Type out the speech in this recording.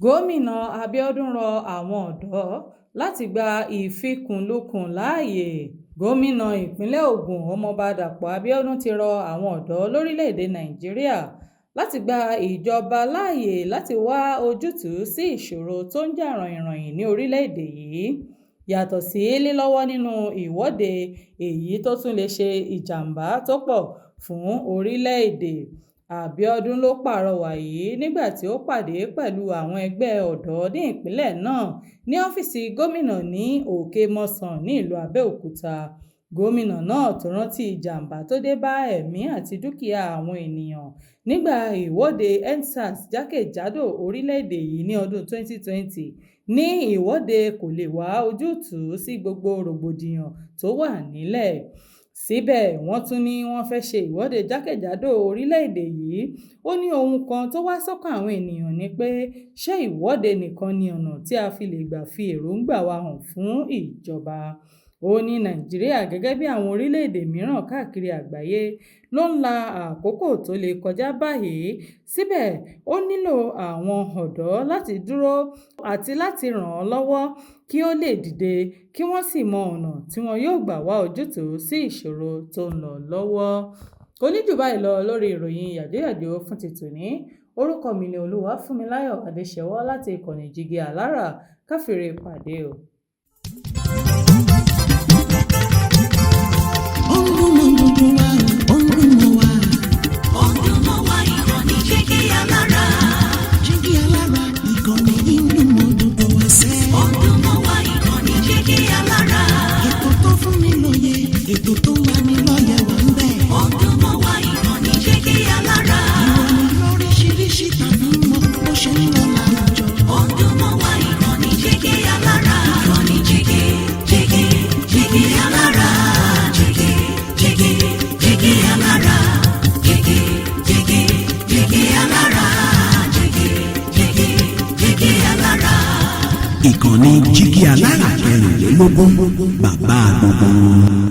Gómìnà Abiodun rọ àwọn ọ̀dọ́ láti gba ìfikùnlukùn láàyè. Gómìnà ìpínlẹ̀ Ògùn Ọmọọba Dàpọ̀ Abiodun ti rọ àwọn ọ̀dọ́ lórílẹ̀‐èdè Nàìjíríà láti gba ìjọba láàyè láti wá ojútùú sí ìṣòro tó ń jà ròhìnròhìn ní orílẹ̀‐èdè yìí, yàtọ̀ sí lílọ́wọ́ nínú ìwọ́de èyí tó tún lè ṣe ìjàmbá tó pọ̀ fún orílẹ̀‐èdè. Abiodun ló pàrọwà yìí nígbà tí ó pàdé pẹ̀lú àwọn ẹgbẹ́ ọ̀dọ́ ní ìpínlẹ̀ náà ní ọ́fíìsì gómìnà ní Òkè-Mọ́sàn ní ìlú Abẹ́òkúta. Gómìnà náà tó rántí ìjàmbá tó dé bá ẹ̀mí àti dúkìá àwọn ènìyàn nígbà ìwọ́de EndSARS jákèjádò orílẹ̀-èdè yìí ní ọdún 2020 ní ìwọ́de kò lè wá ojútùú sí gbogbo rògbòdìyàn tó wà nílẹ̀. Síbẹ̀ wọ́n tún ní wọ́n fẹ́ ṣe ìwọ́de jákèjádò orílẹ̀-èdè yìí. Ó ní ohun kan tó wá sọ́kàn àwọn ènìyàn ni pé ṣé ìwọ́de nìkan ni ọ̀nà tí a fi lè gbà fi èròǹgbà wa hàn fún ìjọba. Ó ní Nàìjíríà gẹ́gẹ́ bí àwọn orílẹ̀-èdè mìíràn káàkiri àgbáyé ló ń la àkókò tó le kọjá báyìí. Síbẹ̀ ó nílò àwọn ọ̀dọ́ láti dúró àti láti ràn án lọ́wọ́ kí ó lè dìde kí wọ́n sì mọ ọ̀nà tí wọn yóò gbà wá ojútùú sí ìṣòro tó ń lọ lọ́wọ́. Kò ní jù báyìí lọ lórí ìròyìn yàjóyàjó fún ti tòní. Orúkọ mi ni Olúwafúnmiláyọ̀ Adéṣẹwọ́ láti ìkànnì Jígí Alára. Ká fìre pàdé o. Ètò tó wà ní lọ́yẹ̀ wà ń bẹ̀. Ọdún mọ́ wá ìkànnì Jígí Alára. Ìròyìn lóríṣiríṣi tàbí mọ́ bó ṣe ń lọ láwùjọ. Ọdún mọ́ wá ìkànnì Jígí Alára. Ìkànnì Jígí Alára. Jígí Alára. Jígí Alára. Jígí Alára. Ìkànnì Jígí Alára 24 bàbá gbogbo.